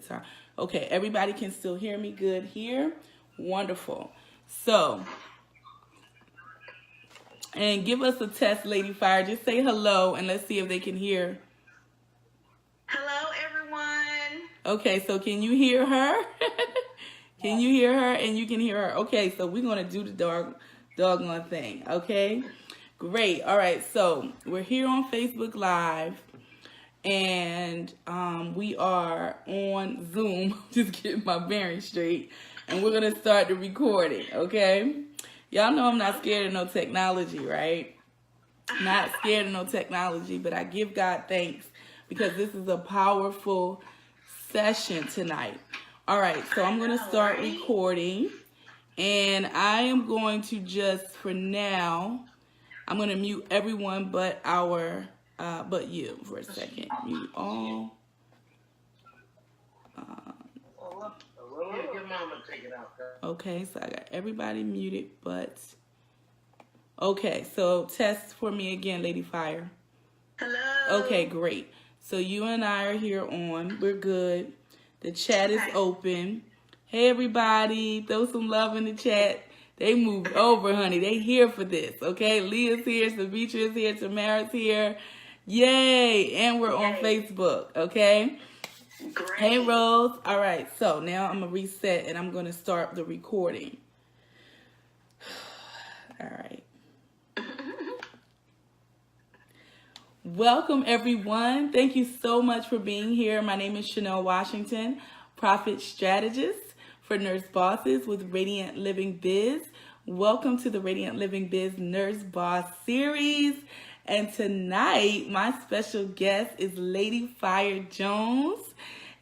good time. Okay, everybody can still hear me good here. Wonderful. So, and give us a test, Lady Fire. Just say hello and let's see if they can hear. Hello, everyone. Okay, so can you hear her? Can you hear her? And you can hear her. Okay, so we're going to do the doggone thing. Okay, great. All right, so we're here on Facebook Live. And we are on Zoom. Just getting my bearings straight. And we're going to start the recording, okay? Y'all know I'm not scared of no technology, right? Not scared of no technology, but I give God thanks because this is a powerful session tonight. All right, so I'm going to start recording. And I am going to just, for now, I'm going to mute everyone but you for a second. Mute all. Okay, so I got everybody muted, but okay. So test for me again, Lady Fire. Hello. Okay, great. So you and I are here on. We're good. The chat is open. Hey, everybody, throw some love in the chat. They moved over, honey. They here for this, okay? Leah's here, Savitra is here, Tamara's here. Yay! And we're on Facebook, okay? Great. Hey, Rose. All right, so now I'm going to reset and I'm going to start the recording. All right. Welcome, everyone. Thank you so much for being here. My name is Chanelle Washington, Profit Strategist for Nurse Bosses with Radiant Living Biz. Welcome to the Radiant Living Biz Nurse Boss Series. And tonight, my special guest is Lady Fire Jones.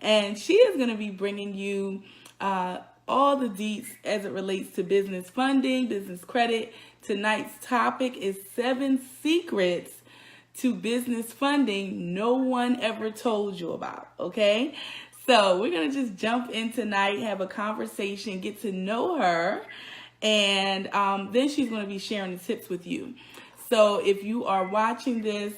And she is going to be bringing you all the deets as it relates to business funding, business credit. Tonight's topic is 7 secrets to business funding no one ever told you about, okay? So we're going to just jump in tonight, have a conversation, get to know her, and then she's going to be sharing the tips with you. So if you are watching this,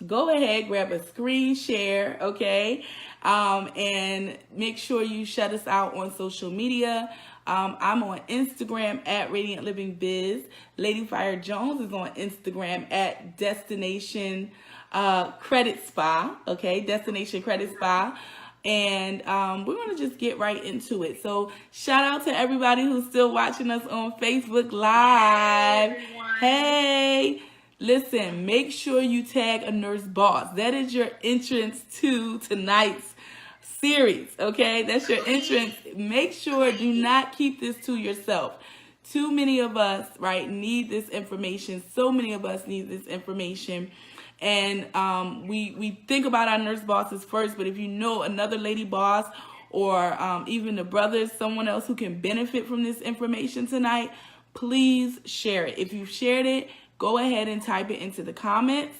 go ahead, grab a screen share, okay? And make sure you shut us out on social media. I'm on Instagram at Radiant Living Biz. Lady Fire Jones is on Instagram at Destination Credit Spa, okay? Destination Credit Spa. And we're going to just get right into it. So shout out to everybody who's still watching us on Facebook Live. Hey, listen, make sure you tag a nurse boss. That is your entrance to tonight's series, okay? That's your entrance. Make sure, do not keep this to yourself. Too many of us, right, need this information. So many of us need this information. And we think about our nurse bosses first, but if you know another lady boss or even the brothers, someone else who can benefit from this information tonight, please share it. If you've shared it, go ahead and type it into the comments.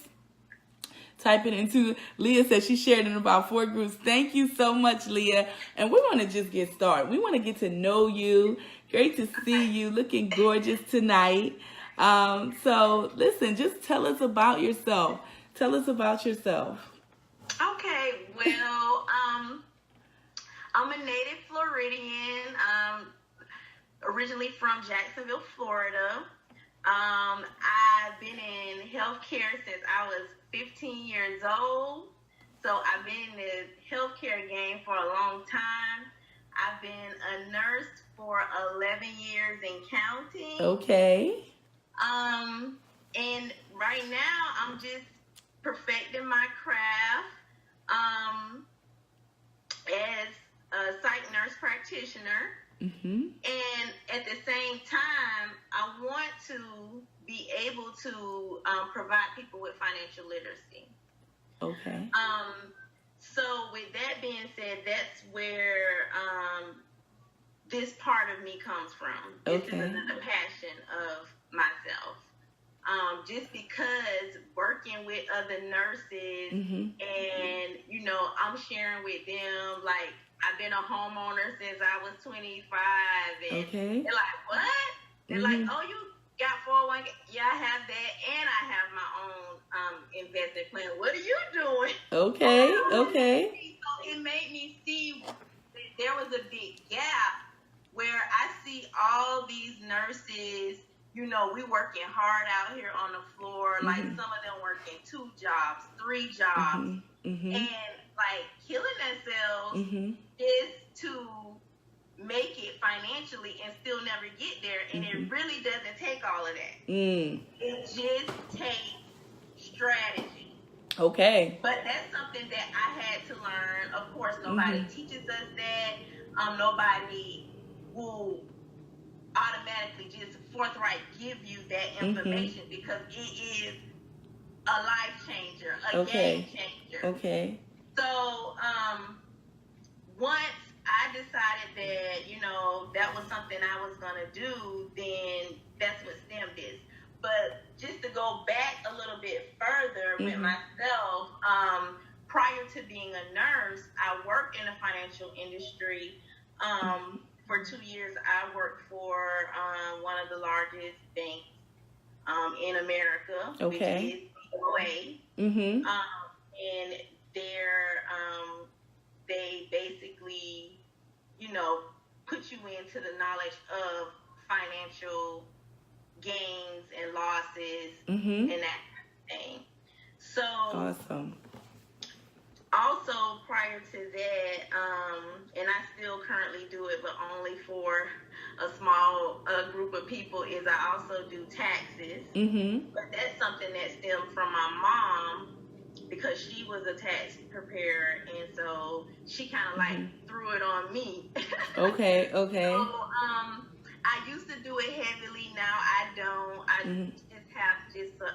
Type it into, Leah said she shared in about 4 groups. Thank you so much, Leah. And we want to just get started. We want to get to know you. Great to see you, looking gorgeous tonight. So listen, just tell us about yourself. Tell us about yourself. Okay, well, I'm a native Floridian. Originally from Jacksonville, Florida. I've been in healthcare since I was 15 years old. So I've been in the healthcare game for a long time. I've been a nurse for 11 years and counting. Okay. And right now I'm just perfecting my craft as a psych nurse practitioner. Mm-hmm. And at the same time, I want to be able to provide people with financial literacy. Okay. So with that being said, that's where this part of me comes from. This is another passion of myself. Just because working with other nurses and, you know, I'm sharing with them, like, I've been a homeowner since I was 25. And they're like, what? They're like, oh, you got 401k? Yeah, I have that. And I have my own investment plan. What are you doing? Okay. So it made me see that there was a big gap where I see all these nurses, you know, we working hard out here on the floor. Like some of them working 2 jobs, 3 jobs, and like killing themselves just to make it financially and still never get there. And it really doesn't take all of that. It just takes strategy. Okay. But that's something that I had to learn. Of course, nobody teaches us that. Nobody will automatically just forthright give you that information because it is a life changer, a game changer. Okay. So, once I decided that, you know, that was something I was going to do, then that's what STEM is. But just to go back a little bit further with myself, prior to being a nurse, I worked in the financial industry. For 2 years, I worked for one of the largest banks in America, which is BOA. And they basically, you know, put you into the knowledge of financial gains and losses and that kind of thing. So awesome. Also, prior to that, and I still currently do it, but only for a small group of people, is I also do taxes. But that's something that stemmed from my mom because she was a tax preparer, and so she kind of like threw it on me. Okay. So, I used to do it heavily. Now I don't. I just have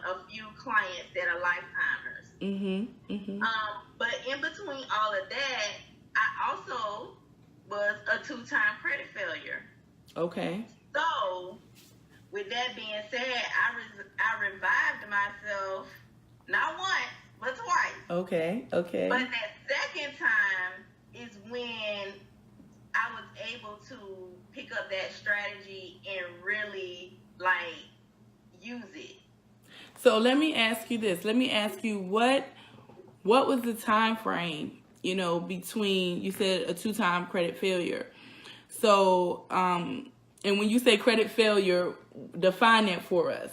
a few clients that are lifetimers. But in between all of that, I also was a 2-time credit failure. Okay. So, with that being said, I revived myself not once, but twice. Okay. But that second time is when I was able to pick up that strategy and really like use it. So let me ask you this. Let me ask you what was the time frame, you know, between, you said a 2-time credit failure. So, and when you say credit failure, define that for us.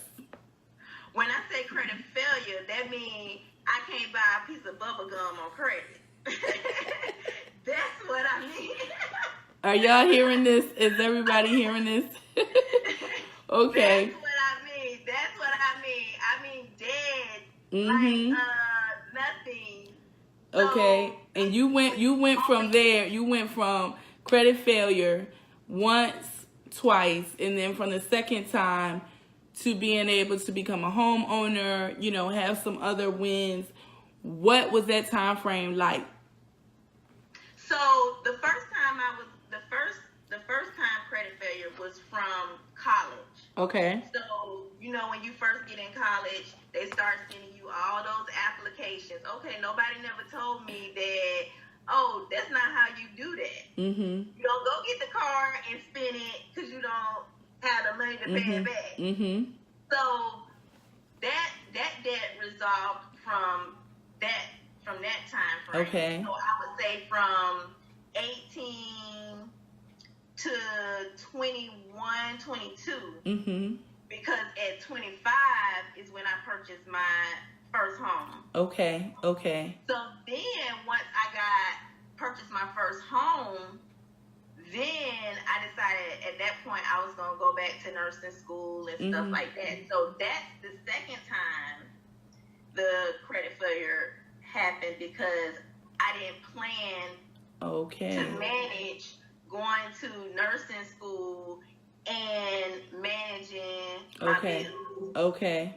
When I say credit failure, that means I can't buy a piece of bubble gum on credit. That's what I mean. Are y'all hearing this? Is everybody hearing this? Okay. That's what I mean. I mean dead. Like nothing. Okay. So, and you went from there. You went from credit failure once, twice, and then from the second time to being able to become a homeowner, you know, have some other wins. What was that time frame like? So the first time credit failure was from college. Okay. So, you know, when you first get in college, they start sending you all those applications. Okay, nobody never told me that, oh, that's not how you do that. You don't go get the car and spend it because you don't have the money to pay it back. So that debt resolved from that time frame. Okay. So I would say from 18 to 21, 22. Because at 25 is when I purchased my first home. Okay. So then once I purchased my first home, then I decided at that point I was going to go back to nursing school and stuff like that. So that's the second time the credit failure happened because I didn't plan to manage going to nursing school and managing my bills. Okay.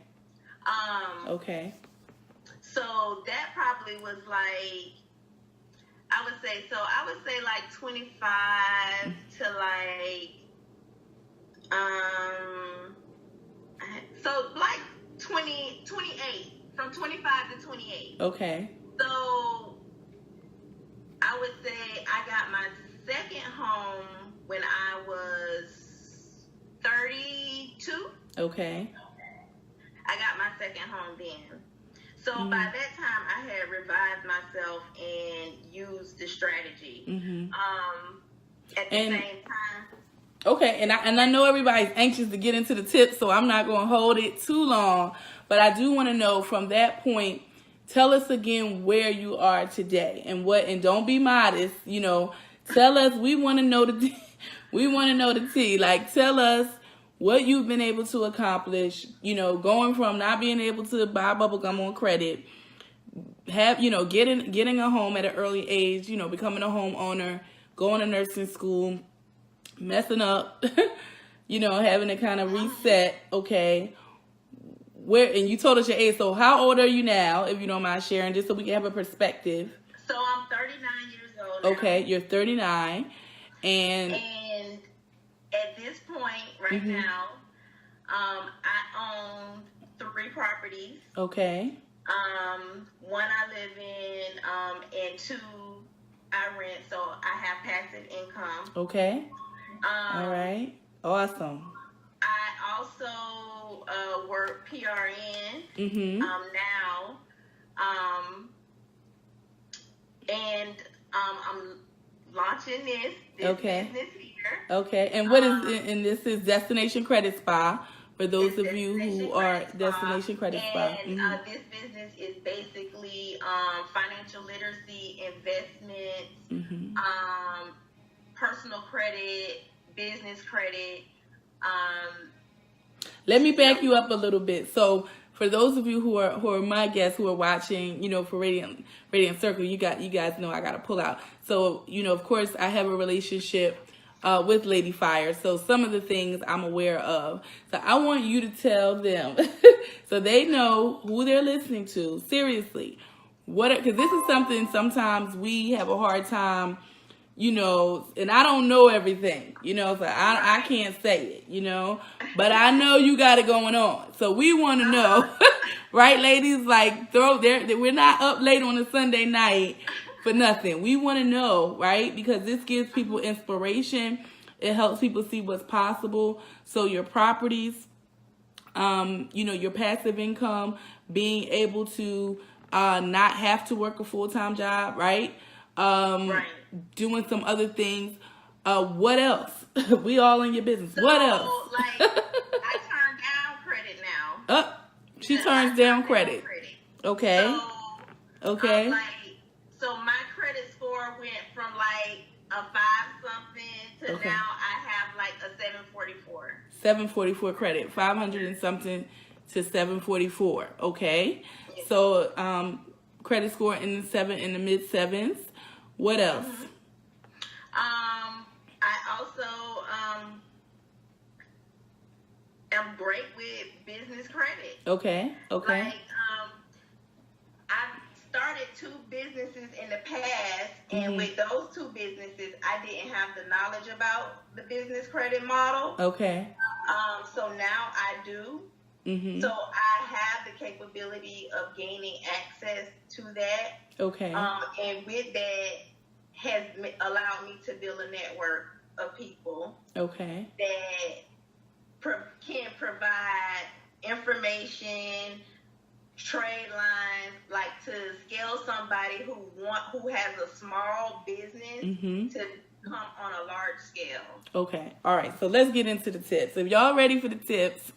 So that probably was like, I would say like 25 to like, so like 28, from 25 to 28. Okay. So I would say I got my second home when I was 32. Okay. I got my second home then. So by that time, I had revised myself and used the strategy. At the same time. Okay, and I know everybody's anxious to get into the tips, so I'm not going to hold it too long. But I do want to know from that point, tell us again where you are today and don't be modest. You know, tell us. We want to know the tea. Like, tell us what you've been able to accomplish. You know, going from not being able to buy bubblegum on credit, getting a home at an early age. You know, becoming a homeowner, going to nursing school, messing up, having to kind of reset. Okay. And you told us your age, so how old are you now, if you don't mind sharing, just so we can have a perspective? So I'm 39 years old now. Okay, you're 39, and at this point, now, I own 3 properties. Okay. One I live in, and 2 I rent, so I have passive income. Okay. All right. Awesome. I also work PRN now, and I'm launching this business here. Okay, and what and this is Destination Credit Spa for those of you who are Destination Credit Spa. And this business is basically financial literacy, investments, personal credit, business credit. Let me back you up a little bit. So for those of you who are my guests who are watching, for Radiant Circle, you guys know I got to pull out. So, of course, I have a relationship with Lady Fire. So some of the things I'm aware of. So I want you to tell them so they know who they're listening to. Seriously. Because this is something sometimes we have a hard time, and I don't know everything, so I can't say it, but I know you got it going on. So we want to know, right, ladies? Like, we're not up late on a Sunday night for nothing. We want to know, right? Because this gives people inspiration. It helps people see what's possible. So your properties, your passive income, being able to not have to work a full-time job, right? Doing some other things. What else? We all in your business. So, what else? I turn down credit now. She turns down credit. Okay. Okay. So my credit score went from a 5 something to now I have a 744. 744 credit. 500 and something to 744. Okay. Yes. So credit score in the mid 7s. What else? I also am great with business credit. Okay. I've started 2 businesses in the past, and with those 2 businesses, I didn't have the knowledge about the business credit model. Okay. So now I do. So I have the capability of gaining access to that. Okay. And with that has allowed me to build a network of people. Okay. That can provide information, trade lines, to scale somebody who has a small business to come on a large scale. Okay. All right. So let's get into the tips. If y'all ready for the tips,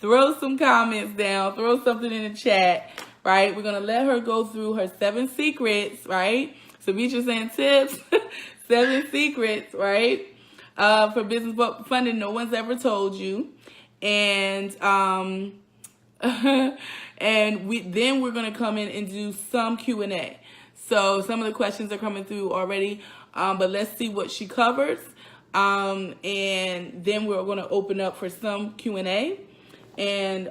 throw some comments down, throw something in the chat, right? We're going to let her go through her 7 secrets, right? So Misha saying tips, 7 secrets, right? For business funding no one's ever told you. And and we're going to come in and do some Q&A. So some of the questions are coming through already, but let's see what she covers. And then we're going to open up for some Q&A. And,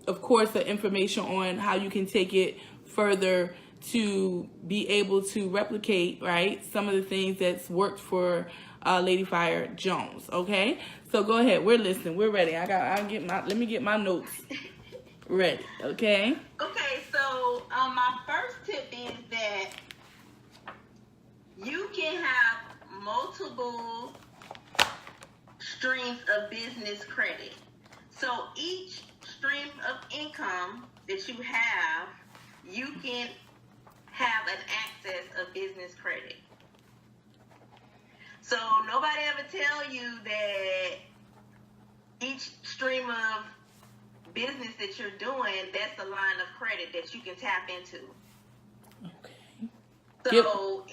of course, the information on how you can take it further to be able to replicate, right, some of the things that's worked for Lady Fire Jones. Okay, so go ahead. We're listening. We're ready. Let me get my notes ready. Okay. Okay. So my first tip is that you can have multiple streams of business credit. So each stream of income that you have, you can have an access of business credit. So nobody ever tell you that each stream of business that you're doing, that's a line of credit that you can tap into. Okay. So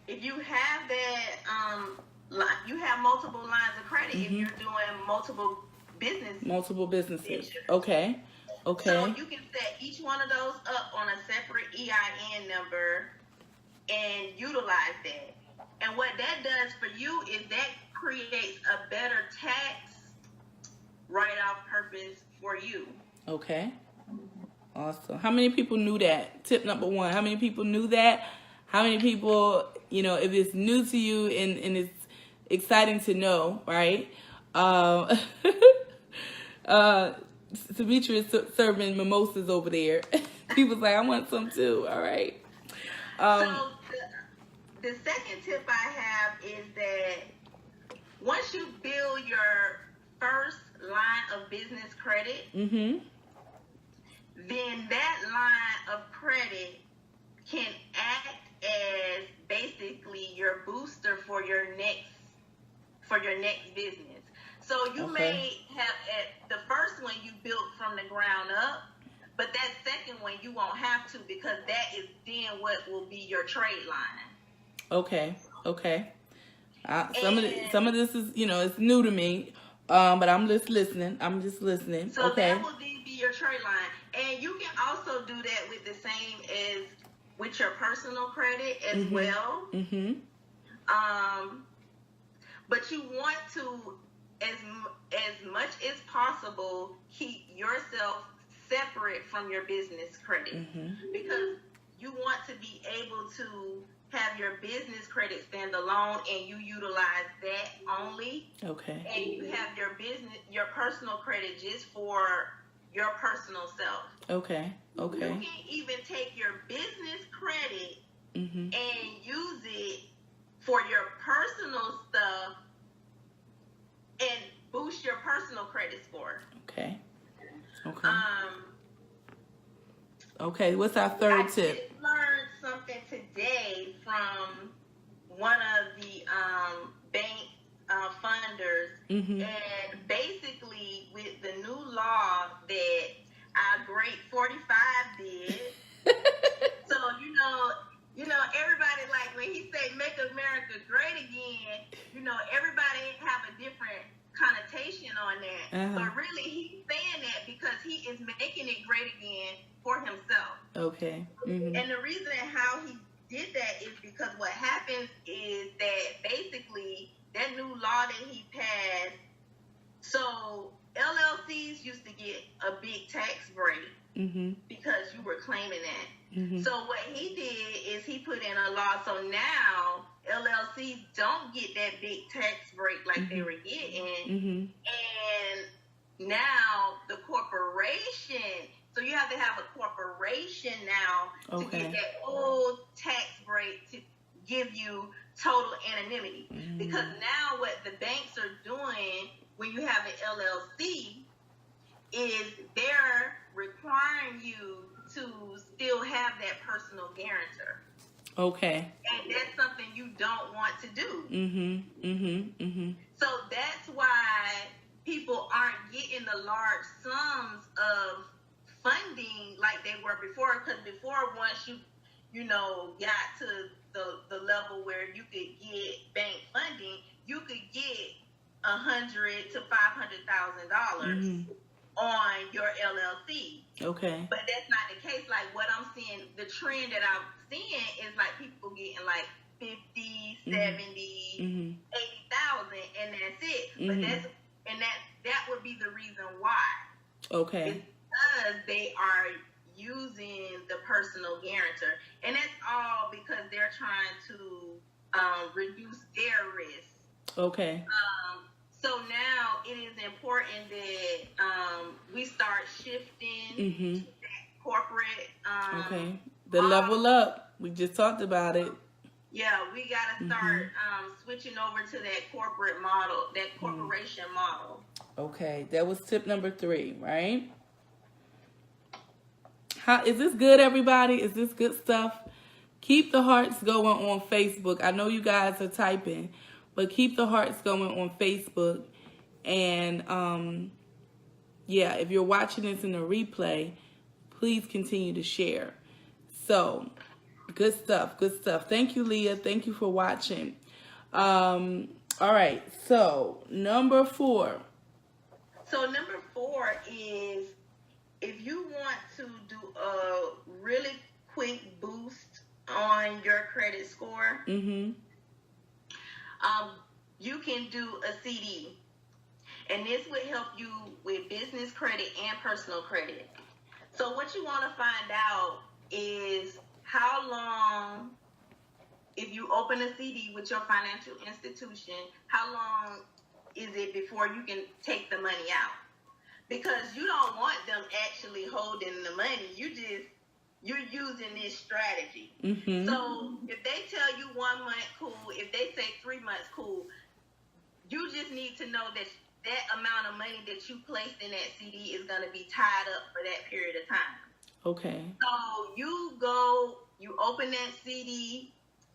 if you have that, you have multiple lines of credit. If you're doing multiple businesses. Okay. So you can set each one of those up on a separate EIN number and utilize that. And what that does for you is that creates a better tax write-off purpose for you. Okay. Awesome. How many people knew that? Tip number 1. How many people knew that? How many people, if it's new to you and it's exciting to know, right? Demetrius is serving mimosas over there. He was like, I want some too. All right. So the second tip I have is that once you build your first line of business credit, then that line of credit can act as basically your booster for your next business. So you may have at the first one you built from the ground up, but that second one you won't have to, because that is then what will be your trade line. Okay. Some of this is it's new to me, but I'm just listening. So that will then be your trade line, and you can also do that with the same as with your personal credit as well. But you want to, as much as possible, keep yourself separate from your business credit, because you want to be able to have your business credit stand alone and you utilize that only. Okay. And you have your personal credit just for your personal self. Okay. You can even take your business credit and use it for your personal stuff and boost your personal credit score. Okay. Okay, what's our third tip? I just learned something today from one of the bank funders, and basically with the new law that our great 45 did, so everybody, like when he say make America great again, everybody have a different connotation on that, but really he's saying that because he is making it great again for himself. Okay. And the reason how he did that is because what happens is that basically that new law that he passed, so LLCs used to get a big tax break because you were claiming that. So what he did is he put in a law, so now LLCs don't get that big tax break like they were getting, and now the corporation, so you have to have a corporation now to get that full tax break to give you total anonymity. Because now what the banks are doing when you have an LLC is they're requiring you to still have that personal guarantor. Okay. And that's something you don't want to do. So that's why people aren't getting the large sums of funding like they were before, because before, once you got to the level where you could get bank funding, you could get $100,000 to $500,000 on your LLC. Okay. But that's not the case. Like what I'm seeing, the trend that I'm seeing is like people getting like 50, 70, 80,000, and that's it. But that would be the reason why. Okay. It's because they are using the personal guarantor, and that's all because they're trying to reduce their risk. Okay. So now it is important that we start shifting to that corporate. The level up. We just talked about it. Yeah, we got to start switching over to that corporate model, that corporation model. Okay, that was tip number 3, right? Is this good, everybody? Is this good stuff? Keep the hearts going on Facebook. I know you guys are typing, but keep the hearts going on Facebook. And yeah, if you're watching this in a replay, please continue to share. So, good stuff, good stuff. Thank you, Leah. Thank you for watching. All right, so number 4. So number 4 is if you want to do a really quick boost on your credit score, you can do a CD. And this would help you with business credit and personal credit. So what you want to find out is how long, if you open a CD with your financial institution, how long is it before you can take the money out? Because you don't want them actually holding the money. You're using this strategy. So if they tell you 1 month, cool. If they say 3 months, cool. You just need to know that that amount of money that you placed in that CD is going to be tied up for that period of time. Okay. So you open that CD,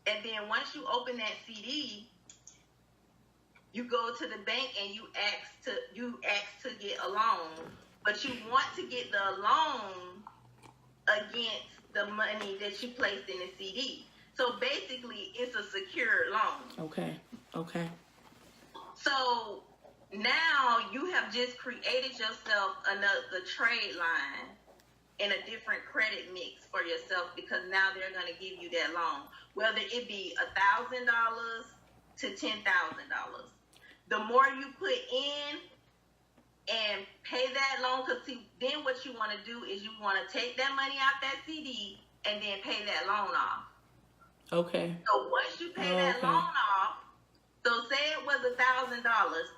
and then once you open that CD, you go to the bank and you ask to get a loan, but you want to get the loan against the money that you placed in the CD. So basically, it's a secured loan. Okay. So now you have just created yourself another trade line in a different credit mix for yourself, because now they're going to give you that loan, whether it be $1,000 to $10,000. The more you put in and pay that loan, because then what you want to do is you want to take that money out that CD and then pay that loan off. Okay. So once you pay that loan off, so say it was $1,000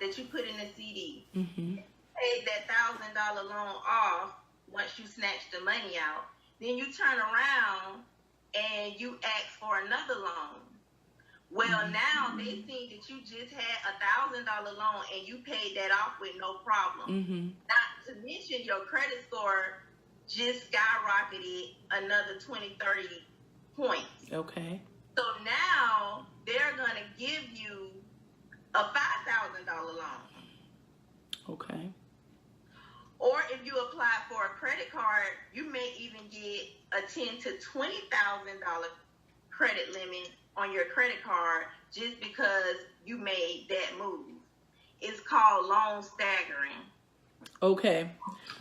that you put in the CD, paid that $1,000 loan off once you snatch the money out, then you turn around and you ask for another loan. Well, now they see that you just had $1,000 loan and you paid that off with no problem. Not to mention your credit score just skyrocketed another 20, 30 points. Okay. So now they're going to give you a $5,000 loan. Okay. Or if you apply for a credit card, you may even get a $10,000 to $20,000 credit limit on your credit card just because you made that move. It's called loan staggering. Okay.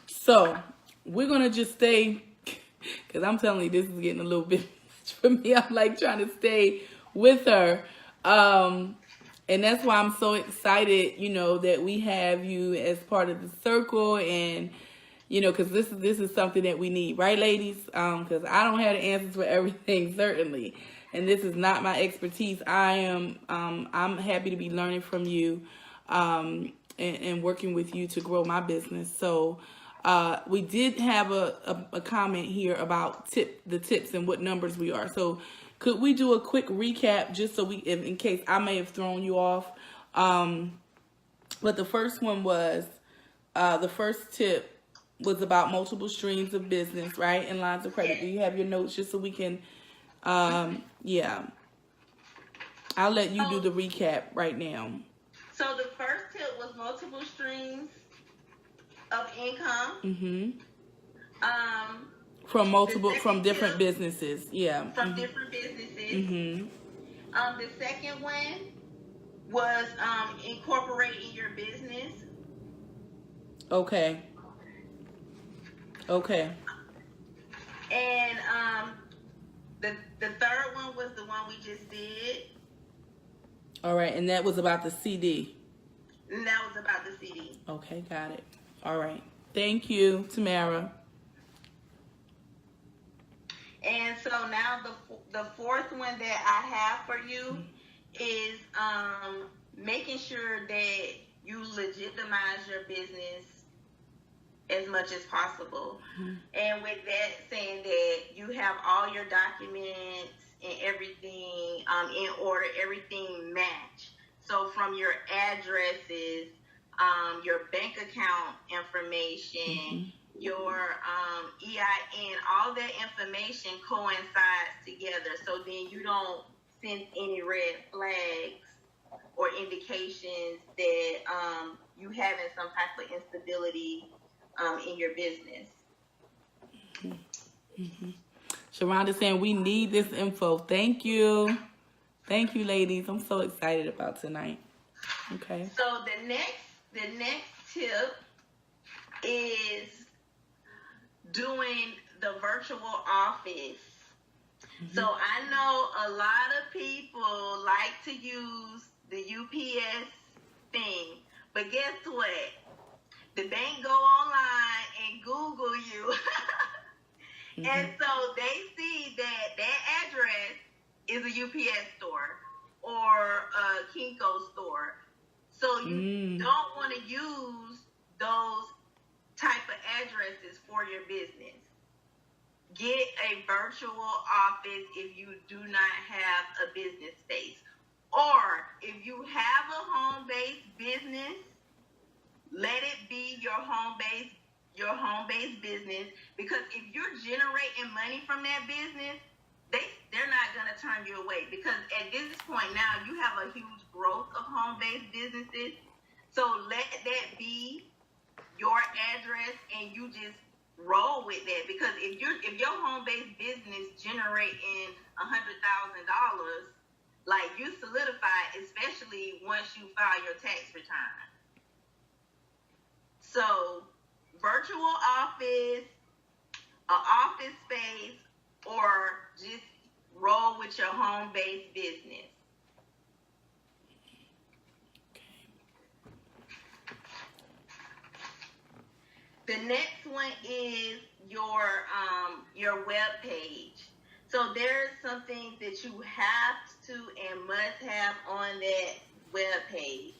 So we're going to just stay, because I'm telling you, this is getting a little bit much for me. I'm like trying to stay with her. And that's why I'm so excited, that we have you as part of the circle, and, because this is something that we need, right, ladies? Because I don't have the answers for everything, certainly. And this is not my expertise. I'm happy to be learning from you, and working with you to grow my business. So, we did have a comment here about the tips and what numbers we are. So could we do a quick recap just so in case I may have thrown you off? But the first one was, the first tip was about multiple streams of business, right? And lines of credit. Do you have your notes just so we can, yeah. I'll let you do the recap right now. So the first tip was multiple streams of income. From different businesses. Yeah. From different businesses. The second one was incorporating your business. Okay. And the third one was the one we just did. All right, and that was about the CD. And that was about the CD. Okay, got it. All right. Thank you, Tamara. And so now the fourth one that I have for you is making sure that you legitimize your business as much as possible. And with that, saying that you have all your documents and everything in order, everything match. So from your addresses, your bank account information, your EIN, all that information coincides together. So then you don't sense any red flags or indications that you having some type of instability in your business. Mm-hmm. Sharonda saying we need this info. Thank you. Thank you, ladies. I'm so excited about tonight. Okay. So the next tip is doing the virtual office. Mm-hmm. So I know a lot of people like to use the UPS thing, but guess what? The bank go online and Google you. Mm-hmm. And so they see that address is a UPS store or a Kinko store. So you don't want to use those type of addresses for your business. Get a virtual office if you do not have a business space. Or if you have a home-based business, let it be your home-based business, because if you're generating money from that business, they're not going to turn you away, because at this point now you have a huge growth of home-based businesses. So let that be your address and you just roll with that, because if your home-based business generating $100,000, like, you solidify, especially once you file your tax return. So virtual office, an office space, or just roll with your home-based business. The next one is your web page. So there's some things that you have to and must have on that web page.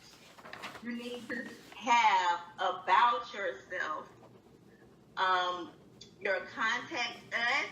You need to have about yourself, your contact us,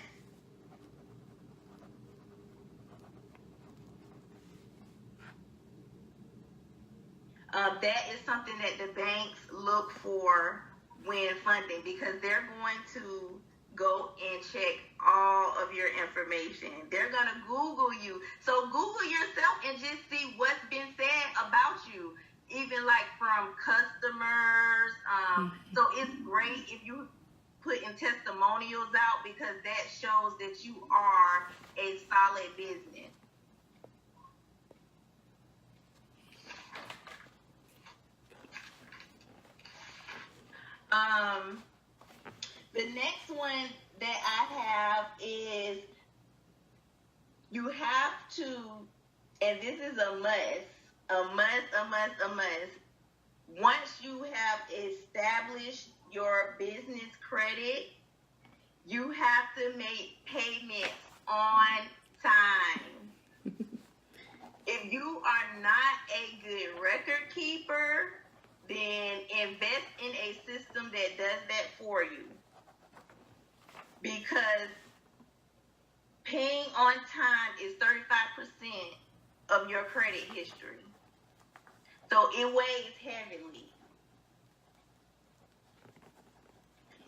that is something that the banks look for when funding, because they're going to go and check all of your information. They're going to Google you. So Google yourself and just see what's been said about you, even like from customers. So it's great if you putting testimonials out, because that shows that you are a solid business. The next one that I have is you have to, and this is a must. Once you have established your business credit, you have to make payments on time. If you are not a good record keeper, then invest in a system that does that for you. Because paying on time is 35% of your credit history. So it weighs heavily.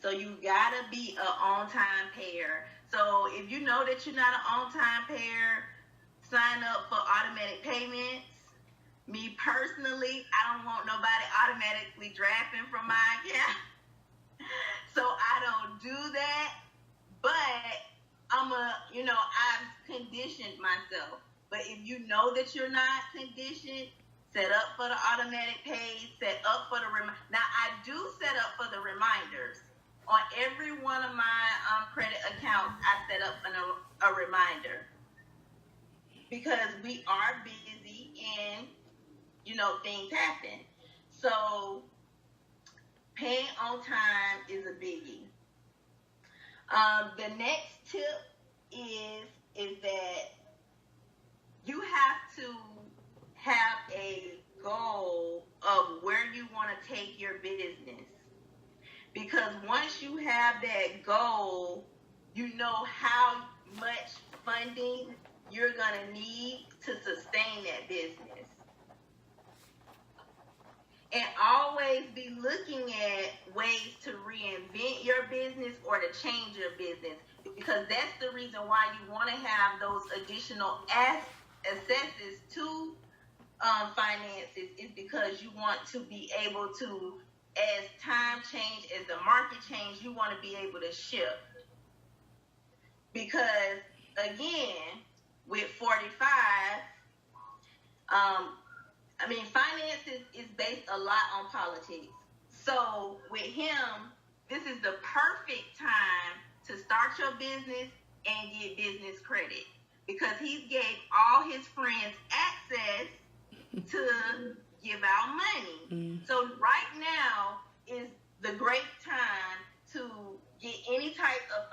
So you gotta be an on-time payer. So if you know that you're not an on-time payer, sign up for automatic payments. Me personally, I don't want nobody automatically drafting from my account. So I don't do that. But I've conditioned myself. But if you know that you're not conditioned, set up for the automatic pay, set up for the Now, I do set up for the reminders. On every one of my credit accounts, I set up a reminder. Because we are busy and, things happen. So paying on time is a biggie. The next tip is that you have to have a goal of where you want to take your business. Because once you have that goal, you know how much funding you're going to need to sustain that business. And always be looking at ways to reinvent your business or to change your business, because that's the reason why you want to have those additional accesses to finances, is because you want to be able to, as time change, as the market change, you want to be able to shift. Because again, with 45, finances is based a lot on politics. So with him, this is the perfect time to start your business and get business credit, because he's gave all his friends access to give out money. So right now is the great time to get any type of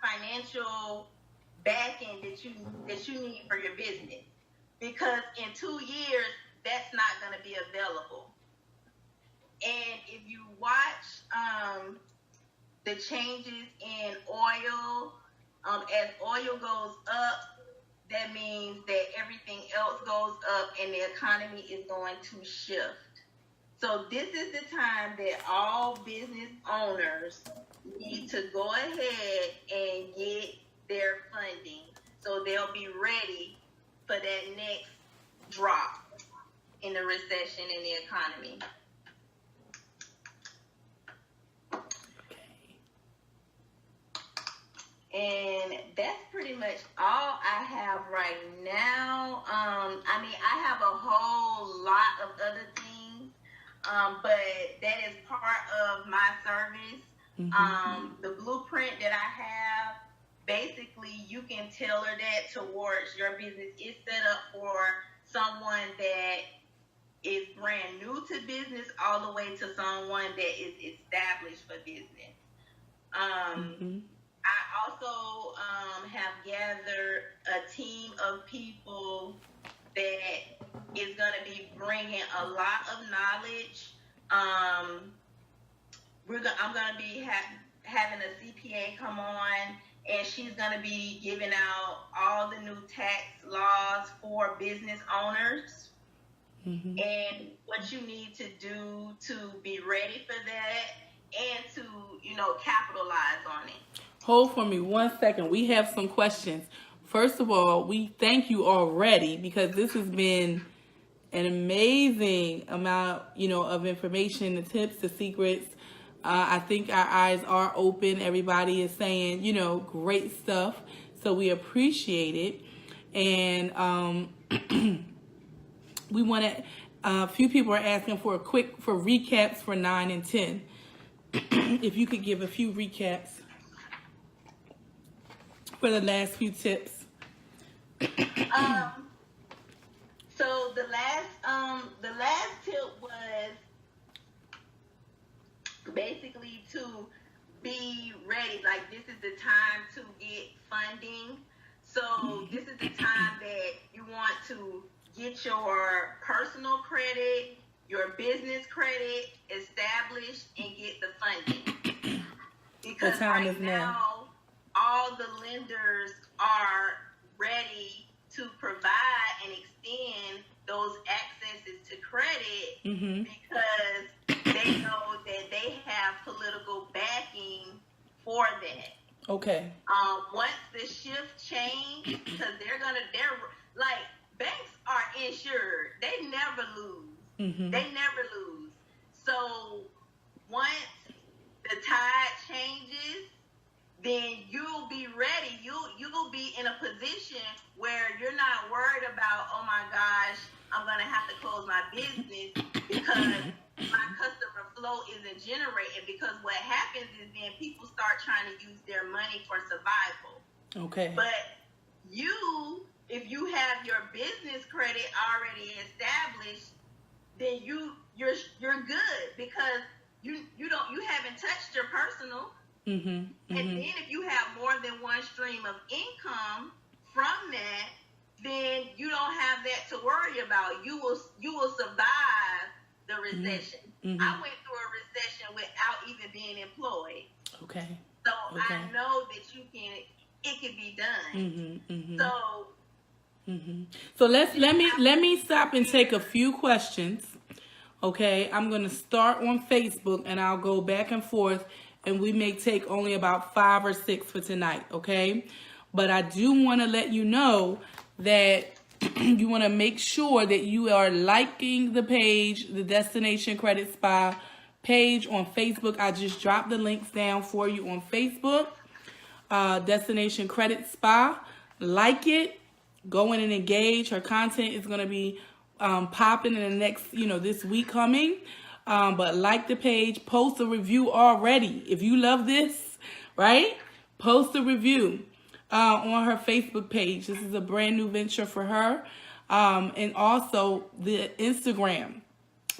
financial backing that you need for your business, because in 2 years that's not going to be available. And if you watch the changes in oil, as oil goes up, that means that everything else goes up and the economy is going to shift. So this is the time that all business owners need to go ahead and get their funding, so they'll be ready for that next drop in the recession in the economy. And that's pretty much all I have right now. I have a whole lot of other things, but that is part of my service. The blueprint that I have, basically you can tailor that towards your business. It's set up for someone that is brand new to business all the way to someone that is established for business. I also have gathered a team of people that is going to be bringing a lot of knowledge. I'm going to be having a CPA come on, and she's going to be giving out all the new tax laws for business owners and what you need to do to be ready for that and to, capitalize on it. Hold for me 1 second. We have some questions. First of all, we thank you already, because this has been an amazing amount, of information, the tips, the secrets. I think our eyes are open. Everybody is saying, great stuff. So we appreciate it. And we want to, a few people are asking for recaps for 9 and 10. If you could give a few recaps for the last few tips. So the last tip was basically to be ready. Like, this is the time to get funding. So this is the time that you want to get your personal credit, your business credit established, and get the funding. Because the time right is now, all the lenders are ready to provide and extend those accesses to credit because they know that they have political backing for that. Okay. Once the shift change, because they're like, banks are insured. They never lose. They never lose. So once the tide changes, then you'll be ready. You'll be in a position where you're not worried about, oh my gosh, I'm going to have to close my business because my customer flow isn't generated. Because what happens is then people start trying to use their money for survival. Okay. But if you have your business credit already established, then you're good, because you haven't touched your personal. And then if you have more than one stream of income from that, then you don't have that to worry about. You will survive the recession. I went through a recession without even being employed. Okay. So I know that it can be done. So so let me stop and take a few questions. Okay, I'm going to start on Facebook and I'll go back and forth, and we may take only about 5 or 6 for tonight, okay? But I do want to let you know that you want to make sure that you are liking the page, the Destination Credit Spa page on Facebook. I just dropped the links down for you on Facebook. Destination Credit Spa. Like it. Go in and engage. Her content is going to be popping in the next, this week coming. But like the page, post a review already. If you love this, right? Post a review on her Facebook page. This is a brand new venture for her. And also the Instagram.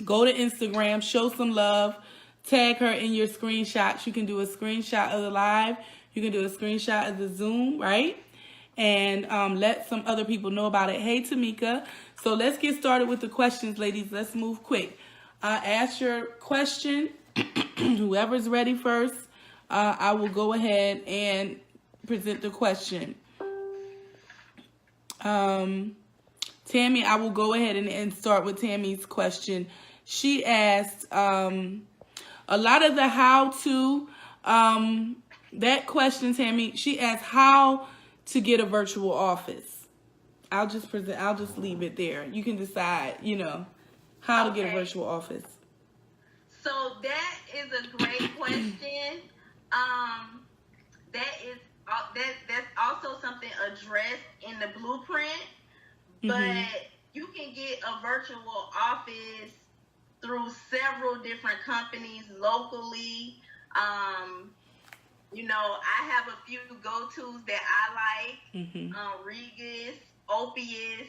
Go to Instagram, show some love, tag her in your screenshots. You can do a screenshot of the live. You can do a screenshot of the Zoom, right? And let some other people know about it. Hey, Tamika. So let's get started with the questions, ladies. Let's move quick. Ask your question. Whoever's ready first, I will go ahead and present the question. Tammy, I will go ahead and start with Tammy's question. She asked a lot of the how-to, that question, Tammy, she asked how to get a virtual office. I'll just leave it there. You can decide, how to get a virtual office. So that is a great question. That's also something addressed in the blueprint, but you can get a virtual office through several different companies locally. I have a few go-tos that I like, Regus, Opius,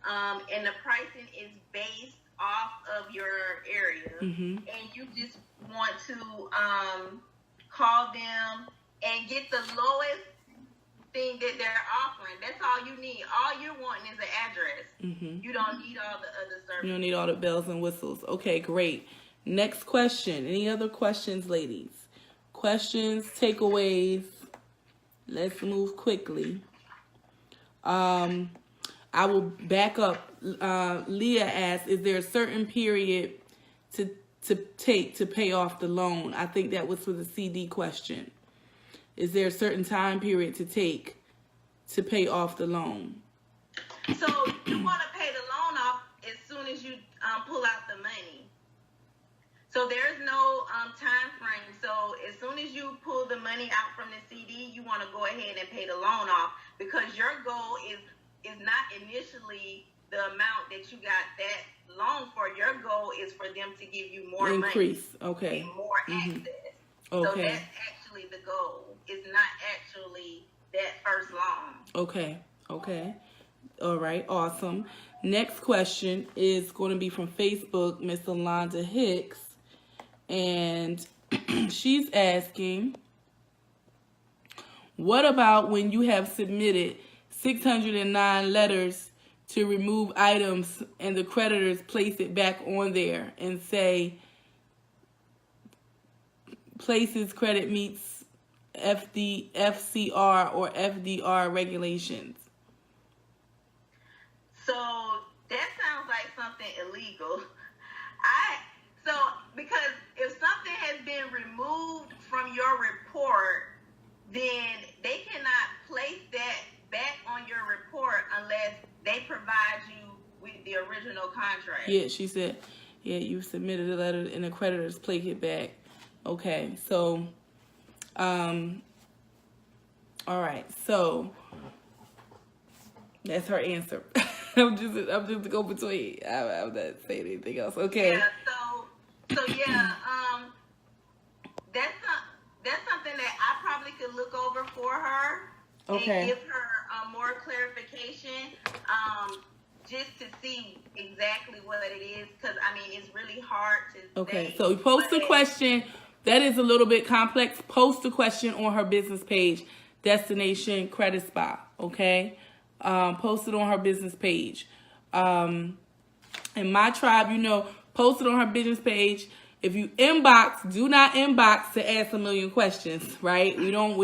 and the pricing is based off of your area. And you just want to call them and get the lowest thing that they're offering. That's all you need. All you're wanting is an address. You don't need all the other services. You don't need all the bells and whistles. Okay, great. Next question. Any other questions, ladies? Questions, takeaways. Let's move quickly. I will back up. Leah asked, is there a certain period to take to pay off the loan? I think that was for the CD question. Is there a certain time period to take to pay off the loan? So you want to pay the loan off as soon as you pull out the money. So there's no time frame. So as soon as you pull the money out from the CD, you want to go ahead and pay the loan off, because your goal is not initially the amount that you got that loan for. Your goal is for them to give you more increase. Money, okay, and more access. Okay. So that's actually the goal. It's not actually that first loan. Okay. All right, awesome. Next question is going to be from Facebook, Miss Alonda Hicks. And she's asking, what about when you have submitted 609 letters to remove items and the creditors place it back on there and say, places credit meets FCR or FDR regulations? So that sounds like something illegal. Because if something has been removed from your report, then they cannot place that back on your report unless they provide you with the original contract. Yeah, she said, you submitted a letter and the creditors place it back. Okay, so, all right, so that's her answer. I'm just a go between. I'm not saying anything else. Okay. Yeah. That's something that I probably could look over for her. Okay. And give her more clarification, just to see exactly what it is, because it's really hard to. Okay. Say, so post a question. That is a little bit complex. Post a question on her business page, Destination Credit Spa. Okay. Post it on her business page. In my tribe, post it on her business page. If you inbox, do not inbox to ask a million questions, right? We don't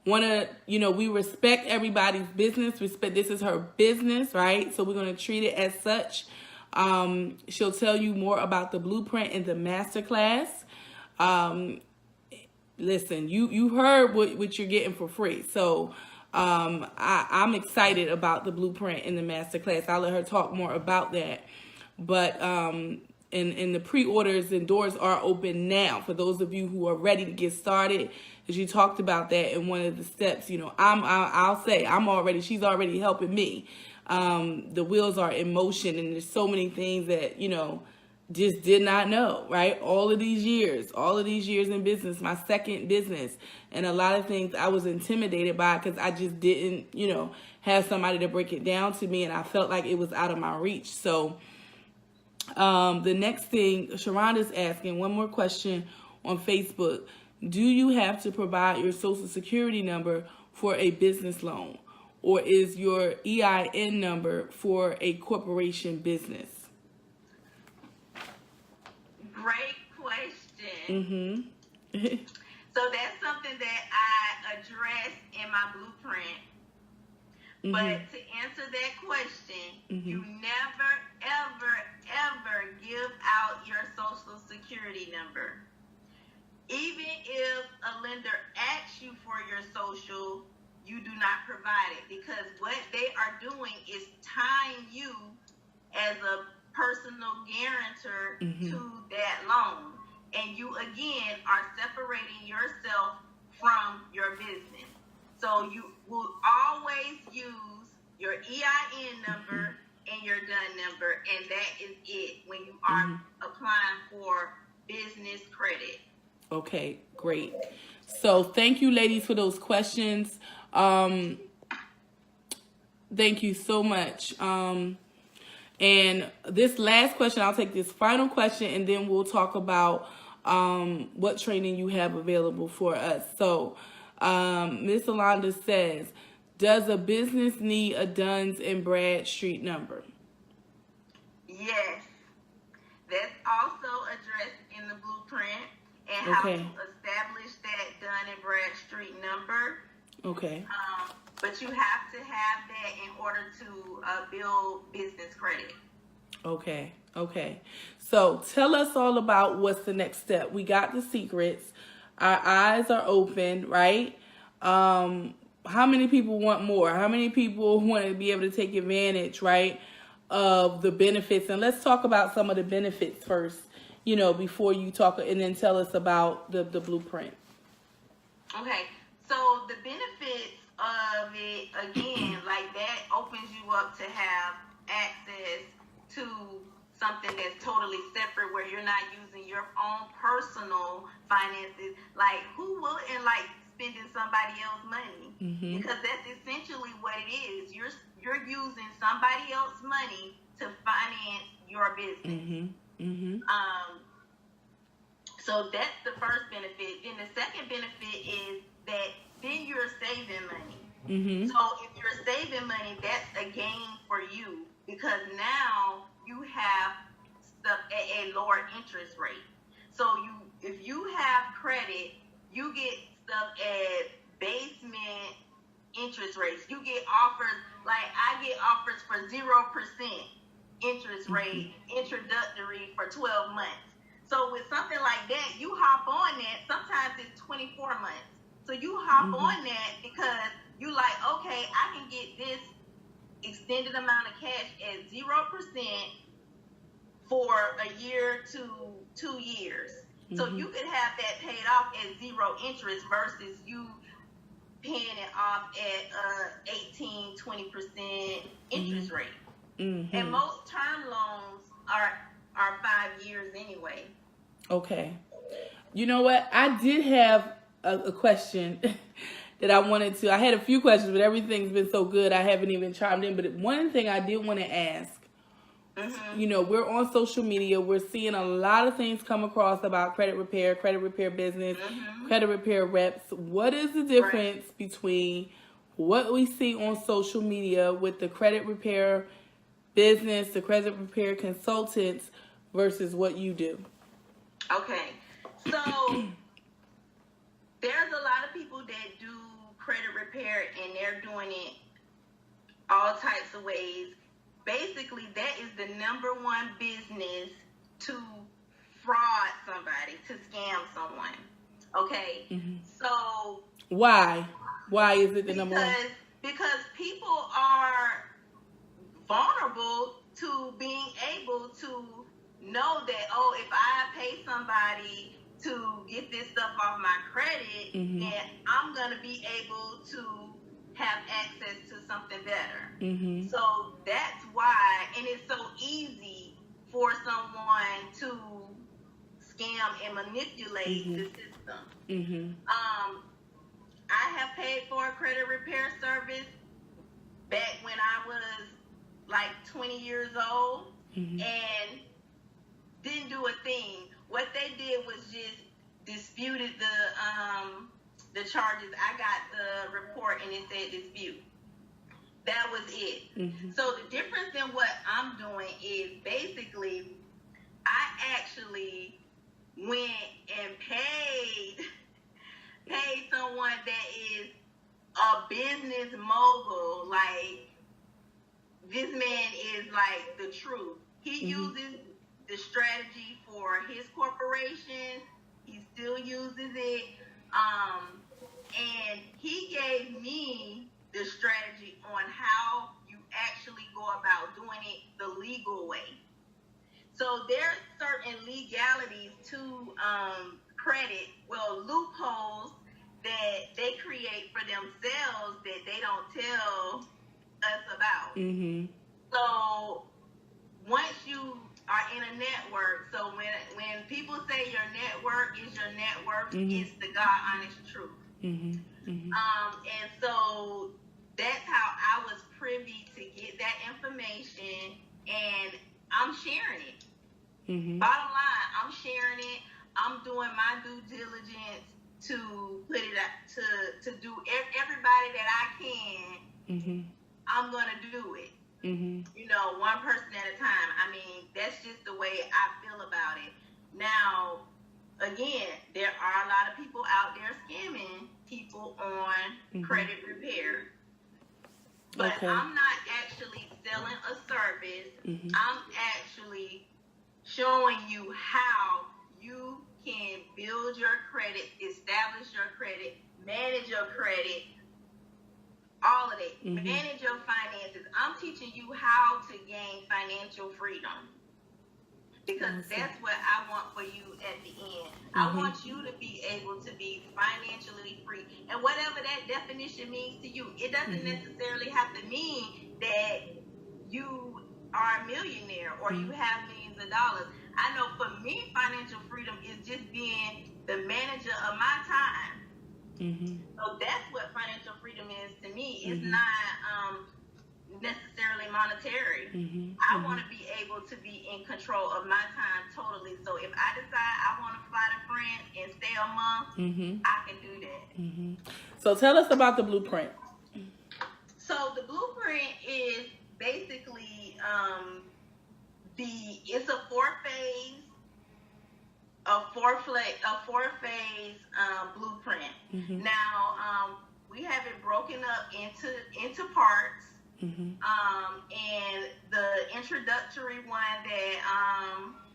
want to, we respect everybody's business. This is her business, right? So we're going to treat it as such. She'll tell you more about the blueprint in the masterclass. Listen, you heard what you're getting for free. So I'm excited about the blueprint in the masterclass. I'll let her talk more about that. But in the pre-orders and doors are open now for those of you who are ready to get started. As you talked about that in one of the steps, you know, I'll say she's already helping me. The wheels are in motion, and there's so many things that, you know, just did not know, right? All of these years in business, my second business, and a lot of things I was intimidated by because I just didn't, you know, have somebody to break it down to me, and I felt like it was out of my reach. So the next thing, Sharonda's asking one more question on Facebook. Do you have to provide your social security number for a business loan, or is your EIN number for a corporation business? Great question. Mm-hmm. So that's something that I address in my blueprint. Mm-hmm. But to answer that question, mm-hmm. you never, ever, ever give out your social security number. Even if a lender asks you for your social, you do not provide it, because what they are doing is tying you as a personal guarantor mm-hmm. to that loan. And you, again, are separating yourself from your business. So you will always use your EIN number mm-hmm. and your DUN number, and that is it when you are mm-hmm. applying for business credit. Okay, great. So thank you, ladies, for those questions. Thank you so much. And this last question, I'll take this final question, and then we'll talk about what training you have available for us. So Miss Alonda says, does a business need a Duns and Bradstreet number? Yes. That's also addressed in the blueprint, and how to establish that Dun and Bradstreet number. Okay. But you have to have that in order to build business credit. Okay. So tell us all about what's the next step. We got the secrets. Our eyes are open, right? How many people want more? How many people want to be able to take advantage, right, of the benefits? And let's talk about some of the benefits first, you know, before you talk, and then tell us about the blueprint. Okay. So the benefits of it, again, like that opens you up to have access to something that's totally separate, where you're not using your own personal finances. Like, who wouldn't like spending somebody else's money? Mm-hmm. Because that's essentially what it is. You're using somebody else's money to finance your business. Mm-hmm. Mm-hmm. So that's the first benefit. Then the second benefit is that then you're saving money. Mm-hmm. So if you're saving money, that's a gain for you, because now you have stuff at a lower interest rate. So if you have credit, you get stuff at basement interest rates. You get offers, like I get offers for 0% interest rate, mm-hmm. introductory for 12 months. So with something like that, you hop on that. Sometimes it's 24 months. So you hop mm-hmm. on that because you like, okay, I can get this extended amount of cash at 0% for a year to 2 years. Mm-hmm. So you could have that paid off at 0 interest versus you paying it off at 18-20% interest rate. Mm-hmm. And most term loans are 5 years anyway. Okay. You know what? I did have a question that I wanted to. I had a few questions, but everything's been so good I haven't even chimed in. But one thing I did want to ask, mm-hmm. you know, we're on social media. We're seeing a lot of things come across about credit repair business, mm-hmm. credit repair reps. What is the difference between what we see on social media with the credit repair business, the credit repair consultants, versus what you do? Okay. So there's a lot of people that do credit repair, and they're doing it all types of ways. basically that is the number one business to fraud somebody, to scam someone. Okay? So why is it the number one? Because people are vulnerable to being able to know that, oh, if I pay somebody to get this stuff off my credit, then I'm going to be able to have access to something better. So that's why, and it's so easy for someone to scam and manipulate the system. I have paid for a credit repair service back when I was like 20 years old and didn't do a thing. What they did was just disputed the charges. I got the report and it said dispute. That was it. So the difference in what I'm doing is basically I actually went and paid someone that is a business mogul. Like, this man is like the truth. He uses the strategy for his corporation. He still uses it. And he gave me the strategy on how you actually go about doing it the legal way. So there's certain legalities to credit, loopholes that they create for themselves that they don't tell us about. So once you are in a network, so when people say your network is your network, it's the God honest truth. And so that's how I was privy to get that information, and I'm sharing it. Bottom line, I'm sharing it. I'm doing my due diligence to put it up to do everybody that I can. I'm gonna do it. One person at a time. I mean, that's just the way I feel about it. Now, again, there are a lot of people out there scamming people on credit repair. But I'm not actually selling a service. I'm actually showing you how you can build your credit, establish your credit, manage your credit, all of it. Manage your finances. I'm teaching you how to gain financial freedom. Because that's what I want for you at the end. I want you to be able to be financially free. And whatever that definition means to you, it doesn't necessarily have to mean that you are a millionaire or you have millions of dollars. I know for me, financial freedom is just being the manager of my time. So that's what financial freedom is to me. It's not necessarily monetary. I want to be able to be in control of my time totally. So if I decide I want to fly to France and stay a month, I can do that. So tell us about the blueprint. So the blueprint is basically it's a four-phase blueprint. Now we have it broken up into parts. And the introductory one that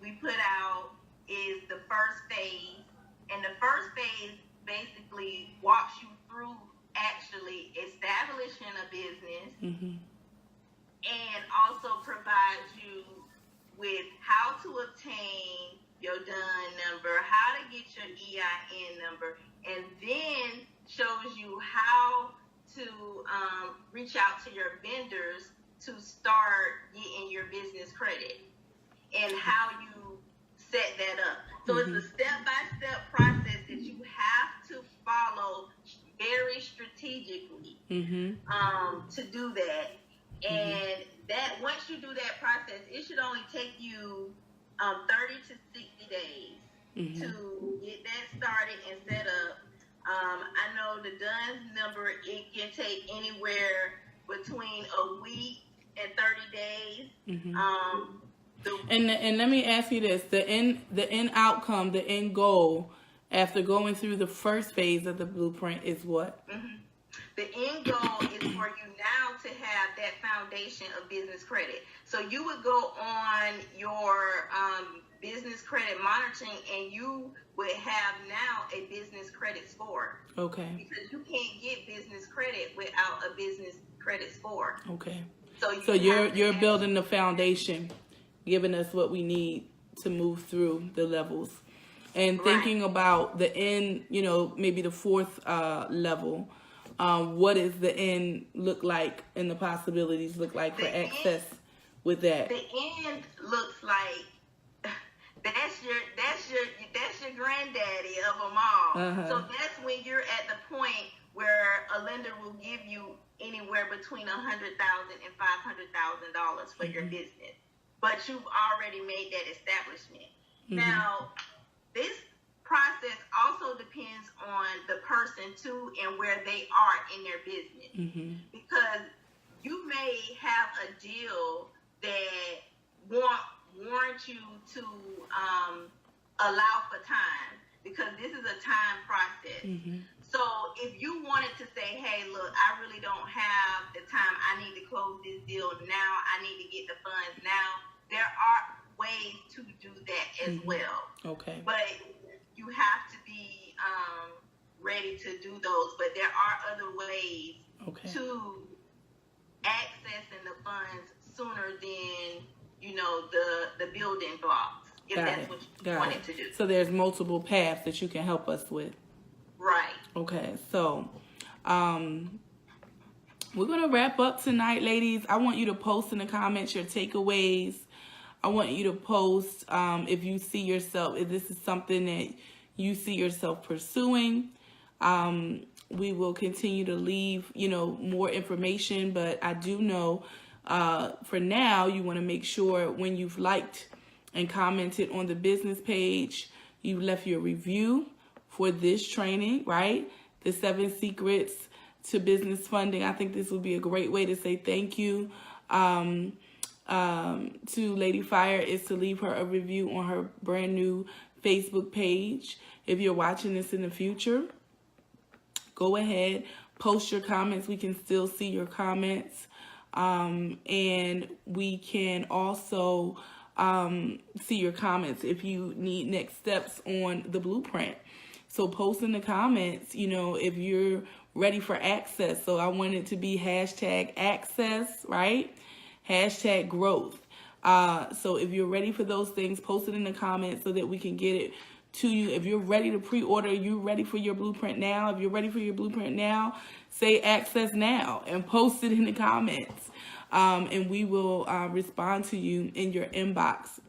we put out is the first phase. And the first phase basically walks you through actually establishing a business and also provides you with how to obtain your DUN number, how to get your EIN number, and then shows you how to reach out to your vendors to start getting your business credit and how you set that up. So it's a step-by-step process that you have to follow very strategically to do that. And that once you do that process, it should only take you 30 to 60 days to get that started and set up. I know the DUNS number, it can take anywhere between a week and 30 days. And let me ask you this: the end outcome, the end goal, after going through the first phase of the blueprint, is what? The end goal is for you now to have that foundation of business credit. So you would go on your business credit monitoring, and you would have now a business credit score. Okay. Because you can't get business credit without a business credit score. Okay. So you're building the foundation, giving us what we need to move through the levels. And thinking about the end, maybe the fourth level, what does the end look like and the possibilities look like for access with that? The end looks like that's your granddaddy of them all. So that's when you're at the point where a lender will give you anywhere between $100,000 and $500,000 for your business, but you've already made that establishment. Now, this process also depends on the person too and where they are in their business, because you may have a deal that warrants you to allow for time, because this is a time process. So if you wanted to say, hey, look, I really don't have the time, I need to close this deal now, I need to get the funds now, there are ways to do that as well. Okay. But you have to be ready to do those. But there are other ways to accessing the funds sooner than, the building blocks, if that's what you wanted to do. So there's multiple paths that you can help us with. Right. Okay. So we're going to wrap up tonight, ladies. I want you to post in the comments your takeaways. I want you to post if you see yourself, if this is something that you see yourself pursuing. We will continue to leave, more information, but I do know for now, you want to make sure when you've liked and commented on the business page, you left your review for this training, right? The 7 secrets to business funding. I think this would be a great way to say thank you to Lady Fire, is to leave her a review on her brand new Facebook page. If you're watching this in the future, go ahead, post your comments. We can still see your comments. And we can also see your comments if you need next steps on the blueprint. So post in the comments, if you're ready for access. So I want it to be #access, right? #growth. So if you're ready for those things, post it in the comments so that we can get it to you. If you're ready to pre-order, you're ready for your blueprint now. If you're ready for your blueprint now, say access now and post it in the comments. And we will respond to you in your inbox.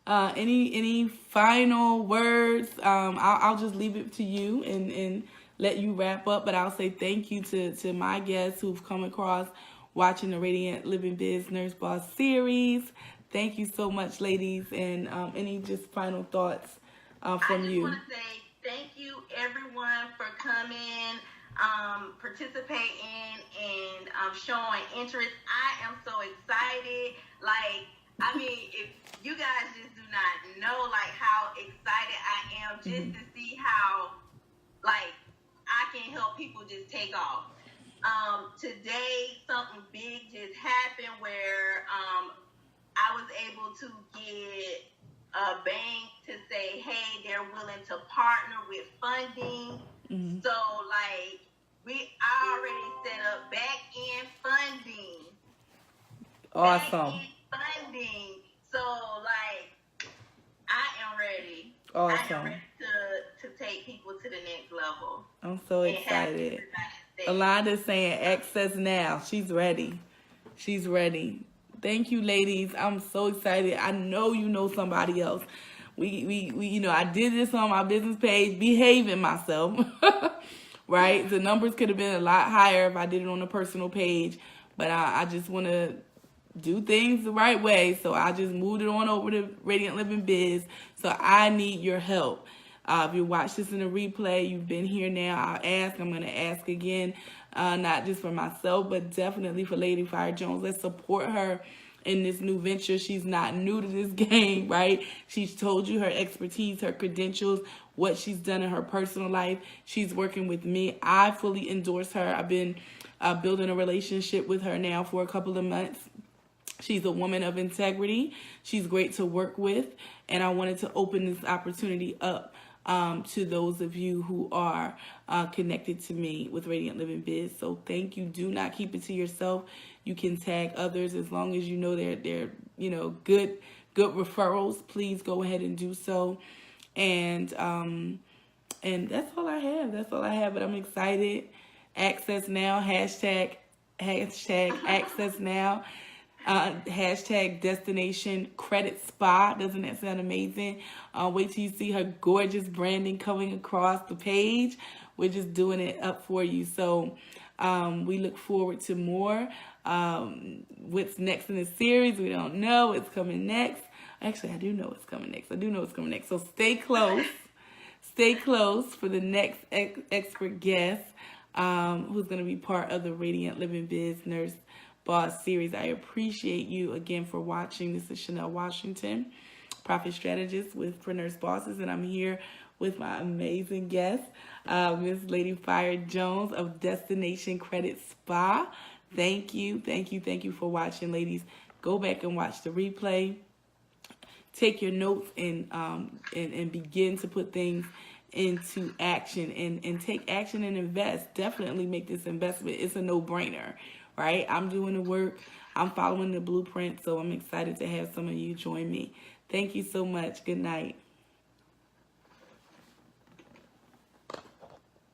Any final words? I'll just leave it to you and let you wrap up. But I'll say thank you to my guests who've come across watching the Radiant Living Biz Nurse Boss Series. Thank you so much, ladies. And any just final thoughts from you? I just want to say thank you, everyone, for coming, participating, and showing interest. I am so excited. If you guys just do not know, how excited I am just to see how, I can help people just take off. Today, something big just happened where I was able to get a bank to say, hey, they're willing to partner with funding. So, we already set up back-end funding. Awesome. Back-end funding. So, I am ready. Awesome. I am ready to take people to the next level. I'm so excited. Alonda's saying access now. She's ready. She's ready. Thank you, ladies. I'm so excited. I know you know somebody else. We I did this on my business page, behaving myself, right? The numbers could have been a lot higher if I did it on a personal page, but I just want to do things the right way. So I just moved it on over to Radiant Living Biz. So I need your help. If you watch this in a replay, you've been here now, I'm going to ask again, not just for myself, but definitely for Lady Fire Jones. Let's support her in this new venture. She's not new to this game, right? She's told you her expertise, her credentials, what she's done in her personal life. She's working with me. I fully endorse her. I've been building a relationship with her now for a couple of months. She's a woman of integrity. She's great to work with. And I wanted to open this opportunity up to those of you who are connected to me with Radiant Living Biz. So thank you. Do not keep it to yourself. You can tag others as long as you know they're good referrals. Please go ahead and do so. And that's all I have. That's all I have. But I'm excited. Access now. Hashtag access now. Hashtag destination credit spa. Doesn't that sound amazing? Wait till you see her gorgeous branding coming across the page. We're just doing it up for you. So we look forward to more. What's next in the series, we don't know. It's coming next. Actually, I do know it's coming next. So stay close. Stay close for the next expert guest who's going to be part of the Radiant Living Biz Nurse Boss Series. I appreciate you again for watching. This is Chanelle Washington, Profit Strategist for Nurse Bosses, and I'm here with my amazing guest, Miss Lady Fire Jones of Destination Credit Spa. Thank you for watching, ladies. Go back and watch the replay. Take your notes and begin to put things into action and take action and invest. Definitely make this investment. It's a no-brainer, right? I'm doing the work. I'm following the blueprint, so I'm excited to have some of you join me. Thank you so much. Good night.